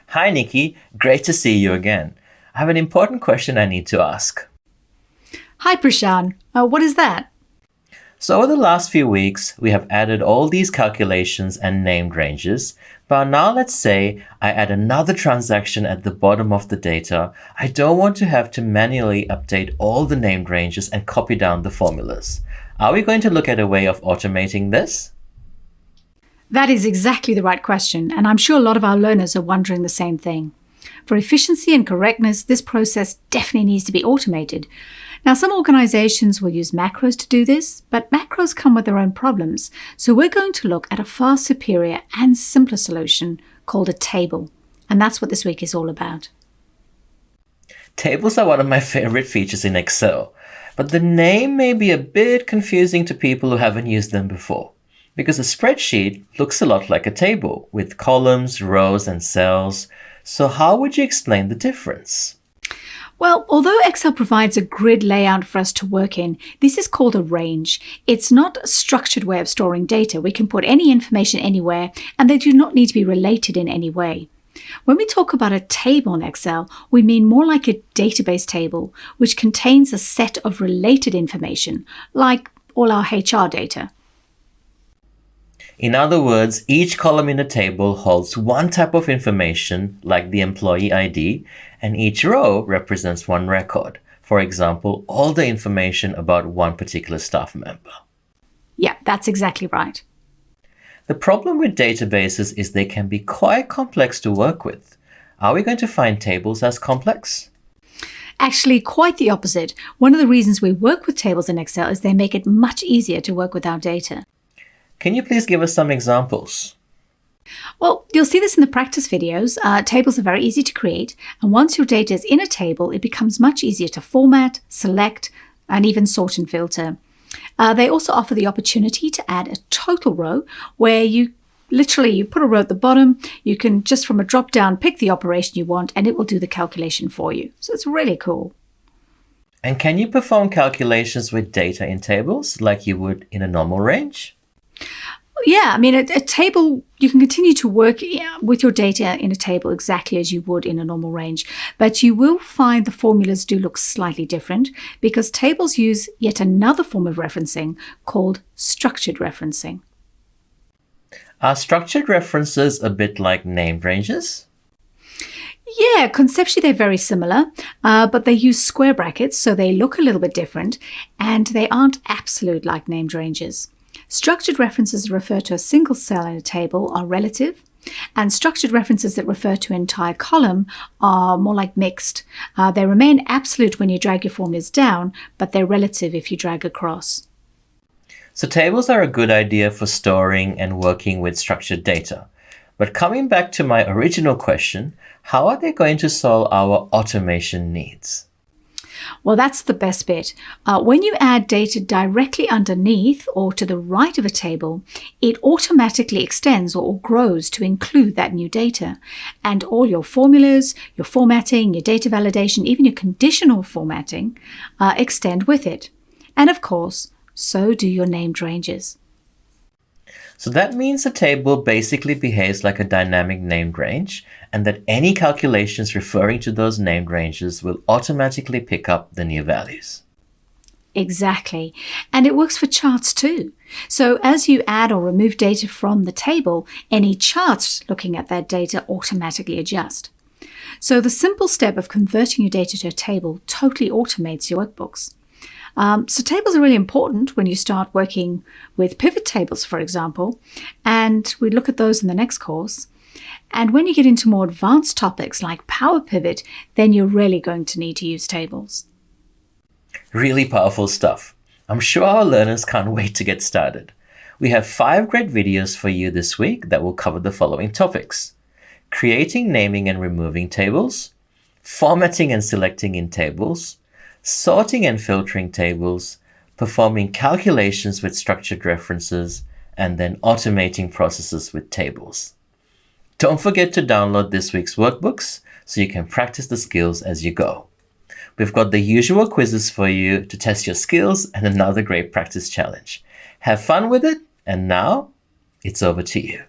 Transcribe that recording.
Hi, Nikki. Great to see you again. I have an important question I need to ask. Hi, Prashan. What is that? So, over the last few weeks, we have added all these calculations and named ranges. But now let's say I add another transaction at the bottom of the data. I don't want to have to manually update all the named ranges and copy down the formulas. Are we going to look at a way of automating this? That is exactly the right question, and I'm sure a lot of our learners are wondering the same thing. For efficiency and correctness, this process definitely needs to be automated. Now, some organizations will use macros to do this, but macros come with their own problems. So we're going to look at a far superior and simpler solution called a table. And that's what this week is all about. Tables are one of my favorite features in Excel, but the name may be a bit confusing to people who haven't used them before, because a spreadsheet looks a lot like a table with columns, rows, and cells. So how would you explain the difference? Well, although Excel provides a grid layout for us to work in, this is called a range. It's not a structured way of storing data. We can put any information anywhere, and they do not need to be related in any way. When we talk about a table in Excel, we mean more like a database table, which contains a set of related information, like all our HR data. In other words, each column in a table holds one type of information, like the employee ID, and each row represents one record. For example, all the information about one particular staff member. Yeah, that's exactly right. The problem with databases is they can be quite complex to work with. Are we going to find tables as complex? Actually, quite the opposite. One of the reasons we work with tables in Excel is they make it much easier to work with our data. Can you please give us some examples? Well, you'll see this in the practice videos. Tables are very easy to create, and once your data is in a table, it becomes much easier to format, select, and even sort and filter. They also offer the opportunity to add a total row where you put a row at the bottom. You can just from a drop down pick the operation you want, and it will do the calculation for you. So it's really cool. And can you perform calculations with data in tables like you would in a normal range? Yeah, I mean, a table, you can continue to work with your data in a table exactly as you would in a normal range, but you will find the formulas do look slightly different because tables use yet another form of referencing called structured referencing. Are structured references a bit like named ranges? Yeah, conceptually they're very similar, but they use square brackets, so they look a little bit different, and they aren't absolute like named ranges. Structured references that refer to a single cell in a table are relative, and structured references that refer to an entire column are more like mixed. They remain absolute when you drag your formulas down, but they're relative if you drag across. So tables are a good idea for storing and working with structured data. But coming back to my original question, how are they going to solve our automation needs? Well, that's the best bit. When you add data directly underneath or to the right of a table, it automatically extends or grows to include that new data. And all your formulas, your formatting, your data validation, even your conditional formatting extend with it. And of course, so do your named ranges. So that means the table basically behaves like a dynamic named range, and that any calculations referring to those named ranges will automatically pick up the new values. Exactly. And it works for charts too. So as you add or remove data from the table, any charts looking at that data automatically adjust. So the simple step of converting your data to a table totally automates your workbooks. So tables are really important when you start working with pivot tables, for example, and we look at those in the next course. And when you get into more advanced topics like Power Pivot, then you're really going to need to use tables. Really powerful stuff. I'm sure our learners can't wait to get started. We have 5 great videos for you this week that will cover the following topics: creating, naming, and removing tables, formatting and selecting in tables, sorting and filtering tables, performing calculations with structured references, and then automating processes with tables. Don't forget to download this week's workbooks so you can practice the skills as you go. We've got the usual quizzes for you to test your skills and another great practice challenge. Have fun with it, and now, it's over to you.